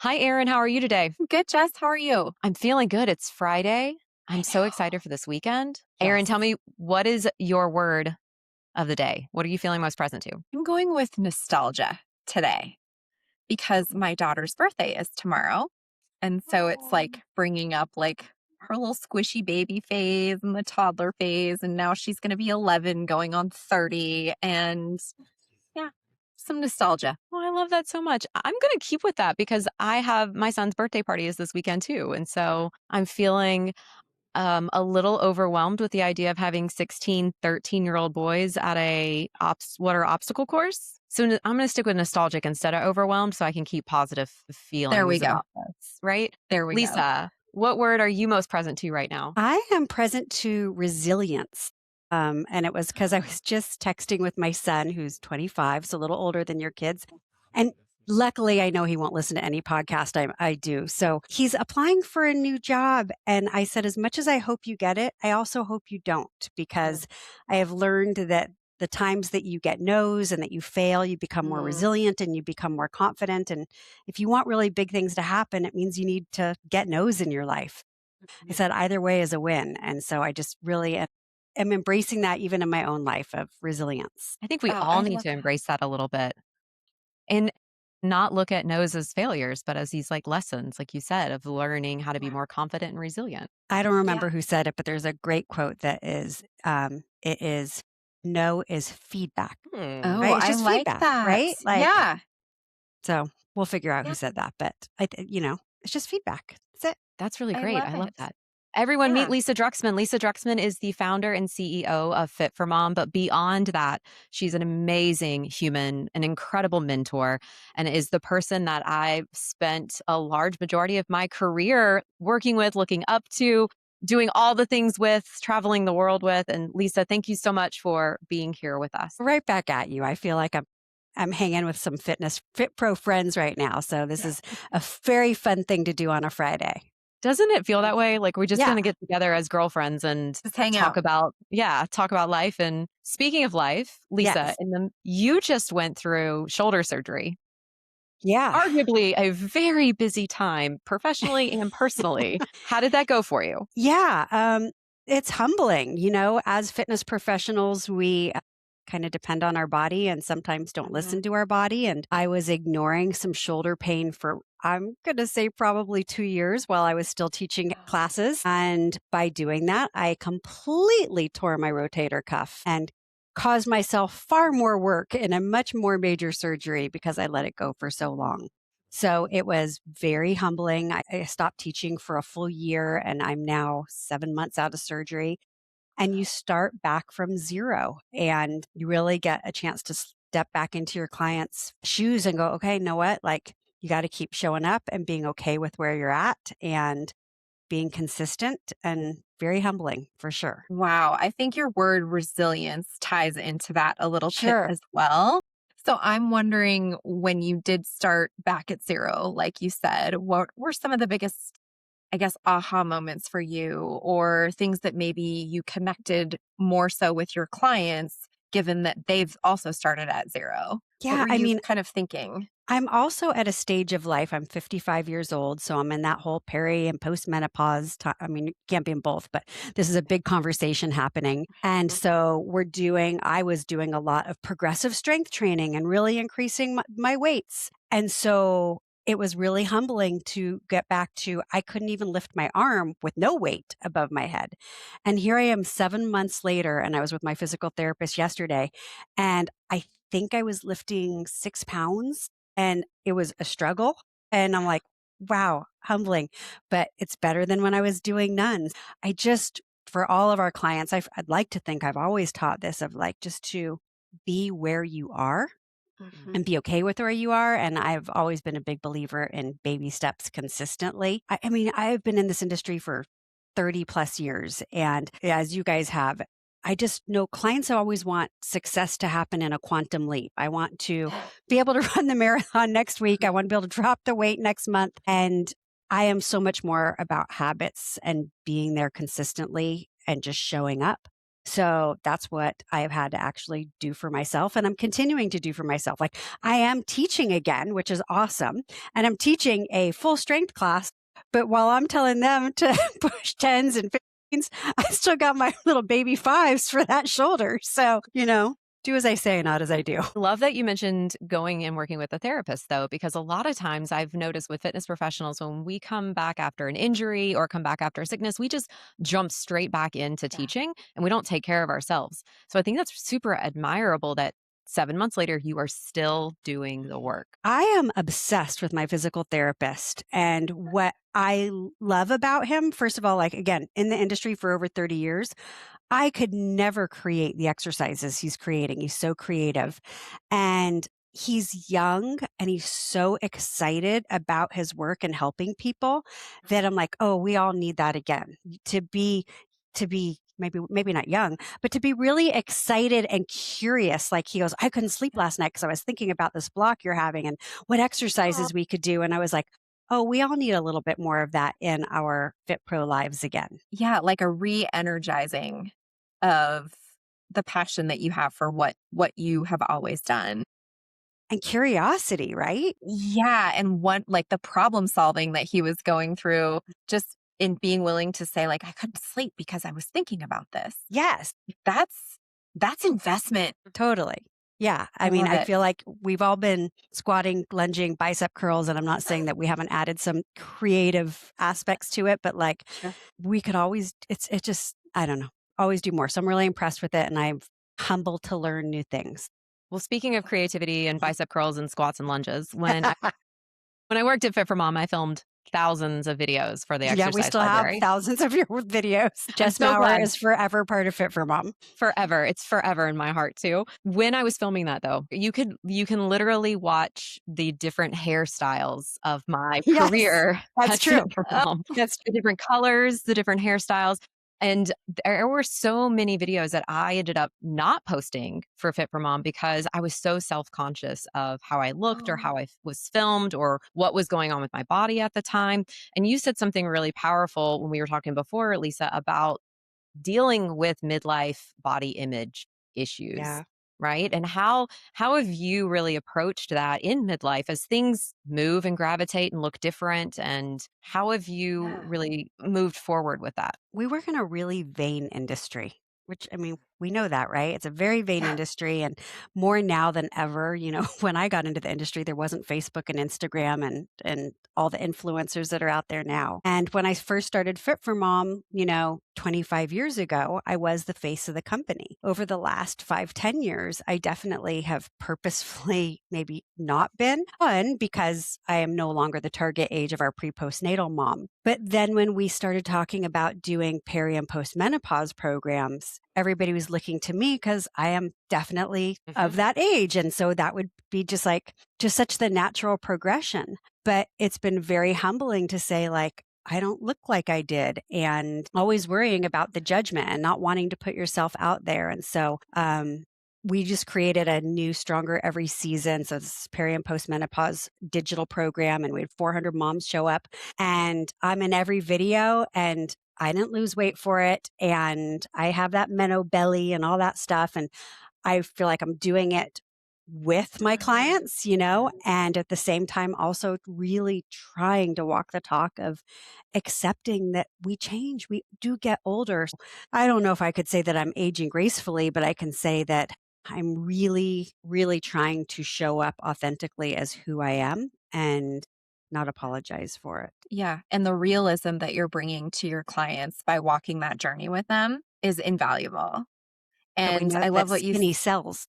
Hi, Erin. How are you today? Good, Jess. How are you? I'm feeling good. It's Friday. I I'm so know. excited for this weekend. Erin, Yes. tell me, what is your word of the day? What are you feeling most present to? I'm going with nostalgia today because my daughter's birthday is tomorrow. And so it's Oh. like bringing up like her little squishy baby phase and the toddler phase. And now she's going to be 11 going on 30. And yeah, some nostalgia. Oh, I love that so much. I'm going to keep with that because I have my son's birthday party is this weekend too. And so I'm feeling a little overwhelmed with the idea of having 16, 13-year-old boys at a water obstacle course. So I'm going to stick with nostalgic instead of overwhelmed so I can keep positive There we feelings go. about this, right? There we go. Lisa, what word are you most present to right now? I am present to resilience. And it was because I was just texting with my son, who's 25, so a little older than your kids. And luckily, I know he won't listen to any podcast I do. So he's applying for a new job. And I said, as much as I hope you get it, I also hope you don't, because I have learned that the times that you get no's and that you fail, you become more resilient and you become more confident. And if you want really big things to happen, it means you need to get no's in your life. I said either way is a win. And so I just really am embracing that even in my own life of resilience. I think we Oh, all I need love to that. embrace that a little bit and not look at no's as failures, but as these like lessons, like you said, of learning how to be more confident and resilient. I don't Yeah. remember who said it, but there's a great quote that is, it is no is feedback, Hmm. Oh, right? It's I just like feedback, that. right? Like, Yeah. so we'll figure out who Yeah. said that, but it's just feedback. That's it. That's really I great. love I love it. that. Everyone meet Yeah. Lisa Druxman. Lisa Druxman is the founder and CEO of Fit4MOM, but beyond that, she's an amazing human, an incredible mentor, and is the person that I've spent a large majority of my career working with, looking up to, doing all the things with, traveling the world with. And Lisa, thank you so much for being here with us. Right back at you. I feel like I'm hanging with some fit pro friends right now. So this is a very fun thing to do on a Friday. Doesn't it feel that way? Like we're just Yeah. going to get together as girlfriends and Just hang talk out. about, yeah, talk about life. And speaking of life, Lisa, Yes. you just went through shoulder surgery, Yeah. arguably a very busy time professionally and personally. How did that go for you? Yeah, it's humbling. As fitness professionals, we kind of depend on our body and sometimes don't Mhm. listen to our body. And I was ignoring some shoulder pain for, I'm going to say, probably 2 years while I was still teaching classes. And by doing that, I completely tore my rotator cuff and caused myself far more work in a much more major surgery because I let it go for so long. So it was very humbling. I stopped teaching for a full year and I'm now 7 months out of surgery. And you start back from zero and you really get a chance to step back into your client's shoes and go, okay, you know what? Like you got to keep showing up and being okay with where you're at and being consistent and very humbling for sure. Wow. I think your word resilience ties into that a little bit Sure. as well. So I'm wondering when you did start back at zero, like you said, what were some of the biggest, I guess, aha moments for you or things that maybe you connected more so with your clients, given that they've also started at zero? What Yeah. were I you mean, kind of thinking? I'm also at a stage of life. I'm 55 years old, so I'm in that whole peri and postmenopause time. I mean, you can't be in both, but this is a big conversation happening. And so I was doing a lot of progressive strength training and really increasing my weights. And so it was really humbling to get back to, I couldn't even lift my arm with no weight above my head. And here I am 7 months later, and I was with my physical therapist yesterday, and I think I was lifting 6 pounds and it was a struggle. And I'm like, wow, humbling, but it's better than when I was doing nuns. For all of our clients, I'd like to think I've always taught this of like just to be where you are Mhm. and be okay with where you are. And I've always been a big believer in baby steps consistently. I mean, I've been in this industry for 30 plus years. And as you guys have, I just know clients always want success to happen in a quantum leap. I want to be able to run the marathon next week. I want to be able to drop the weight next month. And I am so much more about habits and being there consistently and just showing up. So that's what I've had to actually do for myself. And I'm continuing to do for myself. Like I am teaching again, which is awesome. And I'm teaching a full strength class. But while I'm telling them to push 10s and 15s, I still got my little baby 5s for that shoulder. So, do as I say, not as I do. Love that you mentioned going and working with a therapist, though, because a lot of times I've noticed with fitness professionals, when we come back after an injury or come back after a sickness, we just jump straight back into Yeah. teaching and we don't take care of ourselves. So I think that's super admirable that 7 months later, you are still doing the work. I am obsessed with my physical therapist. And what I love about him, first of all, like again, in the industry for over 30 years, I could never create the exercises he's creating. He's so creative and he's young and he's so excited about his work and helping people that I'm like, oh, we all need that again to be maybe not young, but to be really excited and curious. Like he goes, I couldn't sleep last night because I was thinking about this block you're having and what exercises we could do. And I was like, oh, we all need a little bit more of that in our Fit Pro lives again. Yeah, like a re-energizing of the passion that you have for what you have always done. And curiosity, right? Yeah, and what like the problem solving that he was going through just in being willing to say like I couldn't sleep because I was thinking about this. Yes, That's that's investment. totally. Yeah. I I mean, love I it. feel like we've all been squatting, lunging, bicep curls, and I'm not saying that we haven't added some creative aspects to it, but like Sure. we could always, it just, I don't know, always do more. So I'm really impressed with it and I'm humbled to learn new things. Well, speaking of creativity and Mhm. bicep curls and squats and lunges, when I worked at Fit for Mom, I filmed thousands of videos for the Yeah, we exercise still have library. thousands of your videos. I'm Jess so Maurer glad. is forever part of Fit for Mom. Forever. It's forever in my heart too. When I was filming that though, you can literally watch the different hairstyles of my Yes, career that's at Fit true. for Mom. That's The different colors, the different hairstyles. And there were so many videos that I ended up not posting for Fit for Mom because I was so self-conscious of how I looked or Oh, how I was filmed or what was going on with my body at the time. And you said something really powerful when we were talking before, Lisa, about dealing with midlife body image issues, yeah. right? And how have you really approached that in midlife as things move and gravitate and look different? And how have you Yeah. really moved forward with that? We work in a really vain industry, which I mean, we know that, right? It's a very vain yeah. industry and more now than ever. When I got into the industry, there wasn't Facebook and Instagram and all the influencers that are out there now. And when I first started Fit for Mom, 25 years ago, I was the face of the company. Over the last 5, 10 years, I definitely have purposefully maybe not been one because I am no longer the target age of our postnatal mom. But then when we started talking about doing peri and postmenopause programs, everybody was looking to me because I am definitely Mhm. of that age. And so that would be just such the natural progression. But it's been very humbling to say, like, I don't look like I did, and always worrying about the judgment and not wanting to put yourself out there. And so, we just created a new Stronger Every Season. So this is peri and postmenopause digital program, and we had 400 moms show up, and I'm in every video, and I didn't lose weight for it, and I have that meno belly and all that stuff, and I feel like I'm doing it with my clients, and at the same time also really trying to walk the talk of accepting that we change. We do get older. I don't know if I could say that I'm aging gracefully, but I can say that I'm really, really trying to show up authentically as who I am and not apologize for it. Yeah, and the realism that you're bringing to your clients by walking that journey with them is invaluable. So we And know I that love what skinny sells.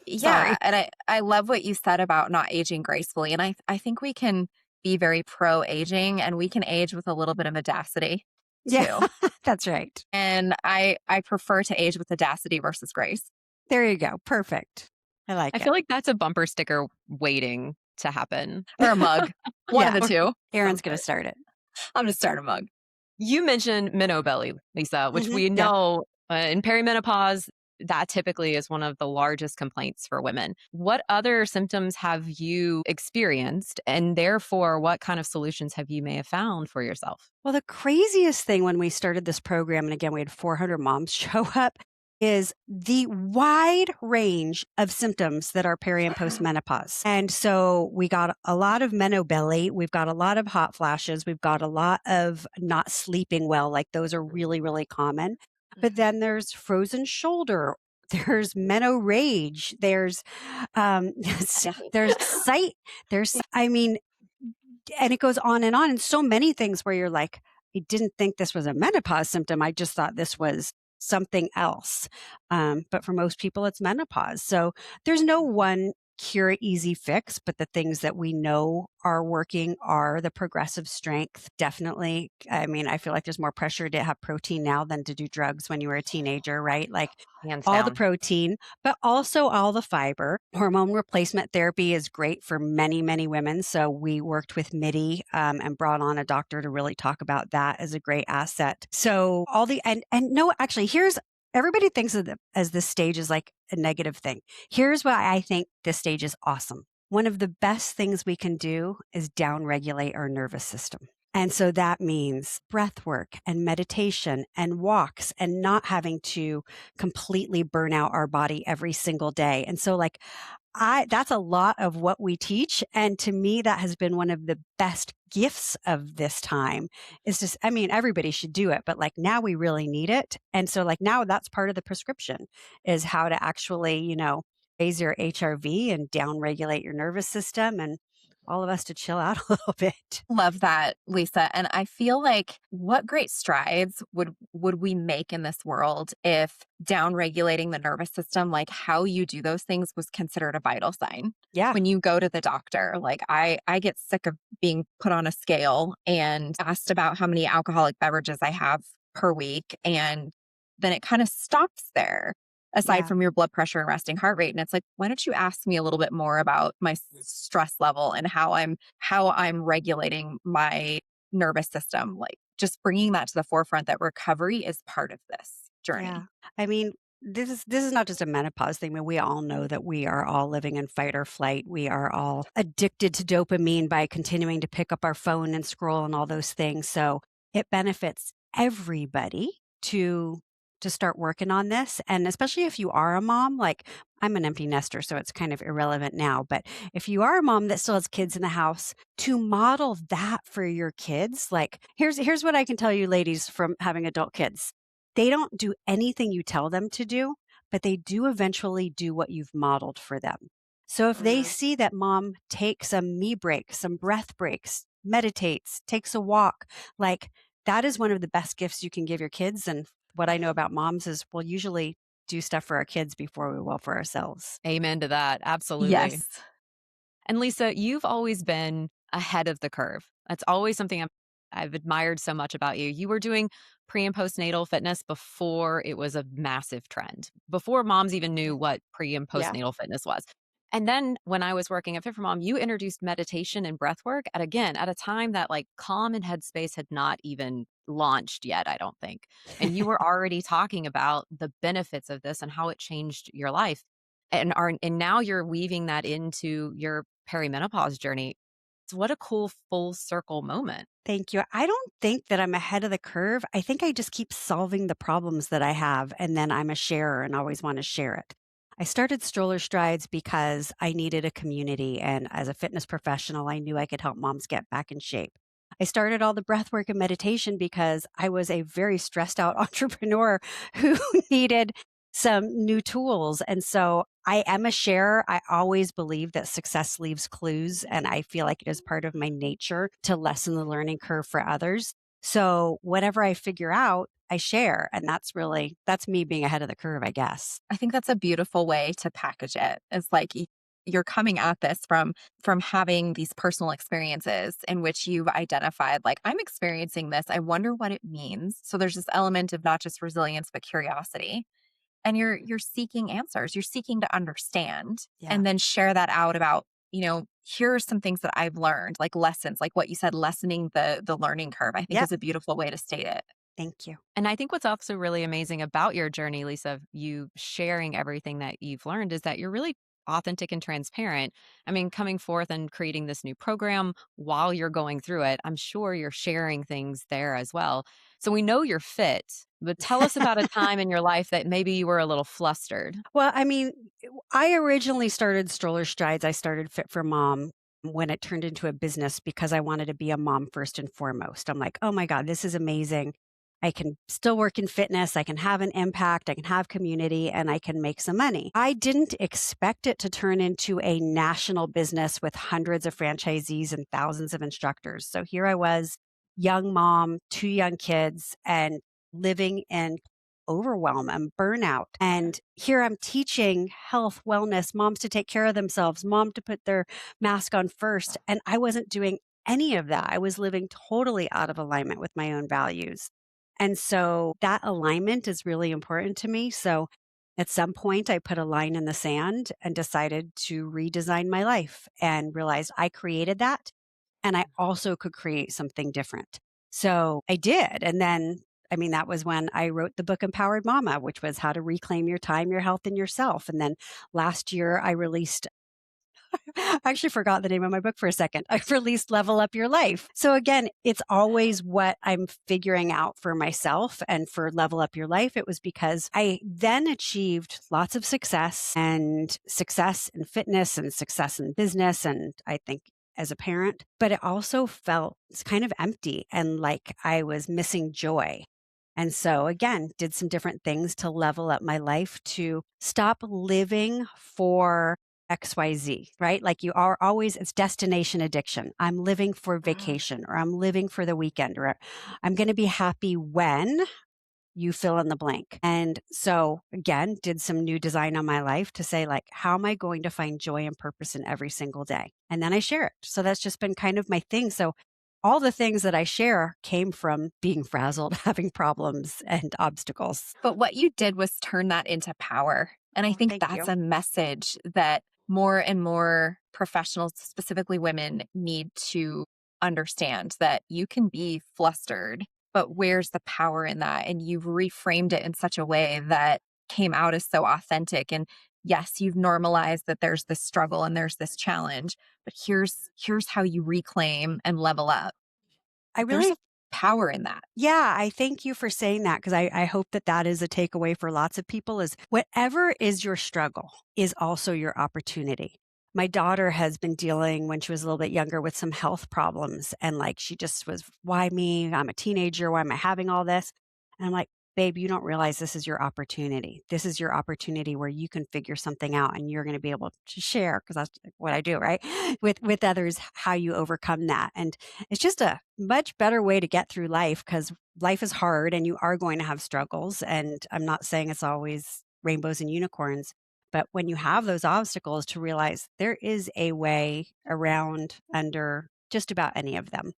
yeah, Sorry. and I love what you said about not aging gracefully. And I think we can be very pro aging and we can age with a little bit of audacity Yeah, too. that's right. And I prefer to age with audacity versus grace. There you go. Perfect. I I like it. feel like that's a bumper sticker waiting to happen. Or a mug. One of Yeah. the two. Erin's going to start it. I'm gonna start a mug. You mentioned minnow belly, Lisa, which Mhm. we Yep. know in perimenopause that typically is one of the largest complaints for women. What other symptoms have you experienced? And therefore, what kind of solutions have you may have found for yourself? Well, the craziest thing when we started this program, and again, we had 400 moms show up, is the wide range of symptoms that are peri and postmenopause. And so we got a lot of meno belly. We've got a lot of hot flashes. We've got a lot of not sleeping well. Like those are really, really common. But then there's frozen shoulder. There's meno rage. There's, um, there's sight. I mean, and it goes on and on. And so many things where you're like, I didn't think this was a menopause symptom. I just thought this was something else. But for most people, it's menopause. So there's no one cure, easy fix, but the things that we know are working are the progressive strength. Definitely. I mean, I feel like there's more pressure to have protein now than to do drugs when you were a teenager, right? Like Hands all the down. protein, but also all the fiber. Hormone replacement therapy is great for many, many women. So we worked with MIDI and brought on a doctor to really talk about that as a great asset. So all the, and no, actually, here's, everybody thinks of as this stage is like a negative thing. Here's why I think this stage is awesome. One of the best things we can do is downregulate our nervous system. And so that means breath work and meditation and walks and not having to completely burn out our body every single day. And so like that's a lot of what we teach. And to me, that has been one of the best gifts of this time is just, I mean, everybody should do it, but like now we really need it. And so like now that's part of the prescription is how to actually, raise your HRV and downregulate your nervous system and all of us to chill out a little bit. Love that, Lisa. And I feel like what great strides would we make in this world if down regulating the nervous system, like how you do those things was considered a vital sign. Yeah. When you go to the doctor, like I get sick of being put on a scale and asked about how many alcoholic beverages I have per week. And then it kind of stops there aside Yeah. from your blood pressure and resting heart rate. And it's like, why don't you ask me a little bit more about my stress level and how I'm regulating my nervous system? Like just bringing that to the forefront that recovery is part of this Yeah. journey. I mean, this is not just a menopause thing. I mean, we all know that we are all living in fight or flight. We are all addicted to dopamine by continuing to pick up our phone and scroll and all those things. So it benefits everybody to start working on this. And especially if you are a mom, like I'm an empty nester, so it's kind of irrelevant now. But if you are a mom that still has kids in the house, to model that for your kids, like here's what I can tell you, ladies, from having adult kids. They don't do anything you tell them to do, but they do eventually do what you've modeled for them. So if they see that mom takes some me breaks, some breath breaks, meditates, takes a walk, like that is one of the best gifts you can give your kids. And what I know about moms is we'll usually do stuff for our kids before we will for ourselves. Amen to that. Absolutely. Yes. And Lisa, you've always been ahead of the curve. That's always something I've admired so much about you. You were doing pre and postnatal fitness before it was a massive trend, before moms even knew what pre and Yeah. postnatal fitness was. And then when I was working at Fit4Mom, you introduced meditation and breath work at a time that like Calm and Headspace had not even launched yet, I don't think. And you were already talking about the benefits of this and how it changed your life. And now you're weaving that into your perimenopause journey. So what a cool full circle moment. Thank you. I don't think that I'm ahead of the curve. I think I just keep solving the problems that I have, and then I'm a sharer and always want to share it. I started Stroller Strides because I needed a community, and as a fitness professional, I knew I could help moms get back in shape. I started all the breath work and meditation because I was a very stressed out entrepreneur who needed some new tools. And so I am a sharer. I always believe that success leaves clues, and I feel like it is part of my nature to lessen the learning curve for others. So whatever I figure out, I share. And that's me being ahead of the curve, I guess. I think that's a beautiful way to package it. It's like you're coming at this from having these personal experiences in which you've identified like I'm experiencing this. I wonder what it means. So there's this element of not just resilience but curiosity. And you're seeking answers. You're seeking to understand Yeah. and then share that out about, here are some things that I've learned, like lessons, like what you said, lessening the learning curve, I think Yep. is a beautiful way to state it. Thank you. And I think what's also really amazing about your journey, Lisa, of you sharing everything that you've learned is that you're really authentic and transparent. I mean, coming forth and creating this new program while you're going through it, I'm sure you're sharing things there as well. So we know you're fit, but tell us about a time in your life that maybe you were a little flustered. Well, I mean, I originally started Stroller Strides. I started Fit for Mom when it turned into a business because I wanted to be a mom first and foremost. I'm like, oh my God, this is amazing. I can still work in fitness. I can have an impact. I can have community and I can make some money. I didn't expect it to turn into a national business with hundreds of franchisees and thousands of instructors. So here I was, young mom, two young kids, and living in overwhelm and burnout. And here I'm teaching health, wellness, moms to take care of themselves, mom to put their mask on first. And I wasn't doing any of that. I was living totally out of alignment with my own values. And so that alignment is really important to me. So at some point, I put a line in the sand and decided to redesign my life and realized I created that and I also could create something different. So I did. And then, I mean, that was when I wrote the book Empowered Mama, which was how to reclaim your time, your health, and yourself. And then last year, I released I actually forgot the name of my book for a second. I released Level Up Your Life. So again, it's always what I'm figuring out for myself and for Level Up Your Life. It was because I then achieved lots of success and success in fitness and success in business. And I think as a parent, but it also felt kind of empty and like I was missing joy. And so again, did some different things to level up my life to stop living for XYZ, right? Like you are always, it's destination addiction. I'm living for vacation or I'm living for the weekend or I'm going to be happy when you fill in the blank. And so again, did some new design on my life to say like, how am I going to find joy and purpose in every single day? And then I share it. So that's just been kind of my thing. So all the things that I share came from being frazzled, having problems and obstacles. But what you did was turn that into power. And I Oh, think thank that's you. a message that more and more professionals, specifically women, need to understand that you can be flustered, but where's the power in that? And you've reframed it in such a way that came out as so authentic. And yes, you've normalized that there's this struggle and there's this challenge, but here's how you reclaim and level up. I There's really a power in that. Yeah, I thank you for saying that because I hope that that is a takeaway for lots of people is whatever is your struggle is also your opportunity. My daughter has been dealing when she was a little bit younger with some health problems and like she just was, why me? I'm a teenager. Why am I having all this? And I'm like, babe, you don't realize this is your opportunity. This is your opportunity where you can figure something out and you're going to be able to share because that's what I do, right? With others, how you overcome that. And it's just a much better way to get through life because life is hard and you are going to have struggles. And I'm not saying it's always rainbows and unicorns, but when you have those obstacles, to realize there is a way around, under just about any of them.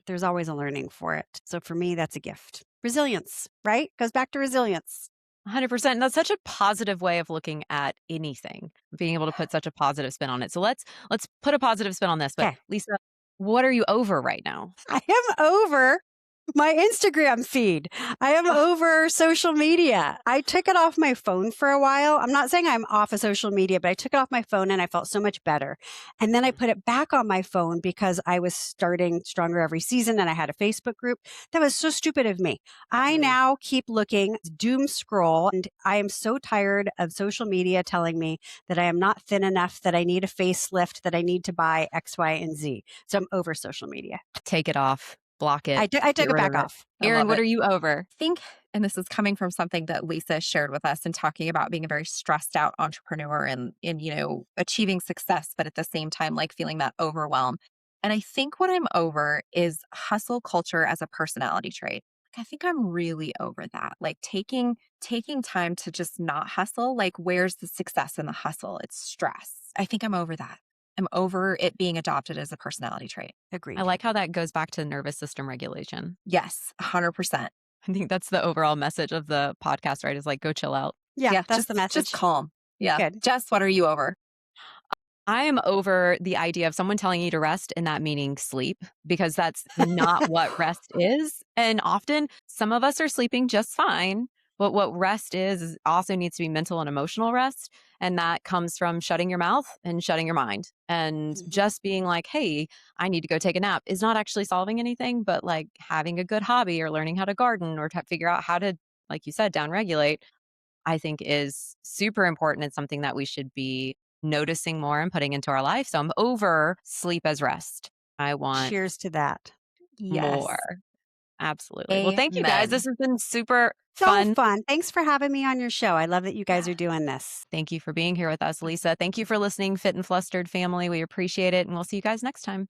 There's always a learning for it. So for me, that's a gift. Resilience, right? Goes back to resilience. 100%. And that's such a positive way of looking at anything, being able to put such a positive spin on it. So let's put a positive spin on this. But Okay. Lisa, what are you over right now? I am over my Instagram feed. I am over social media. I took it off my phone for a while. I'm not saying I'm off of social media, but I took it off my phone and I felt so much better. And then I put it back on my phone because I was starting Stronger Every Season and I had a Facebook group. That was so stupid of me. I now keep looking, doom scroll, and I am so tired of social media telling me that I am not thin enough, that I need a facelift, that I need to buy X, Y, and Z. So I'm over social media. Take it off, block it, I get took it rid back of it. off. I Erin, love what it. are you over? I think, and this is coming from something that Lisa shared with us and talking about being a very stressed out entrepreneur and achieving success, but at the same time, like feeling that overwhelm. And I think what I'm over is hustle culture as a personality trait. Like, I think I'm really over that. Like taking time to just not hustle. Like, where's the success in the hustle? It's stress. I think I'm over that. I'm over it being adopted as a personality trait. I Agreed. like how that goes back to nervous system regulation. Yes, 100%. I think that's the overall message of the podcast, right? Is like, go chill out. Yeah, that's just the message. calm. Yeah. Good. Jess, what are you over? I am over the idea of someone telling you to rest and that meaning sleep, because that's not what rest is. And often some of us are sleeping just fine. But what rest is also needs to be mental and emotional rest. And that comes from shutting your mouth and shutting your mind. And Mhm. just being like, hey, I need to go take a nap is not actually solving anything, but like having a good hobby or learning how to garden or to figure out how to, like you said, downregulate, I think is super important and something that we should be noticing more and putting into our life. So I'm over sleep as rest. I want Cheers to that. more. Yes. Absolutely. Well, thank you guys. This Amen. has been super So fun. fun. Thanks for having me on your show. I love that you guys Yeah. are doing this. Thank you for being here with us, Lisa. Thank you for listening, Fit and Flustered family. We appreciate it. And we'll see you guys next time.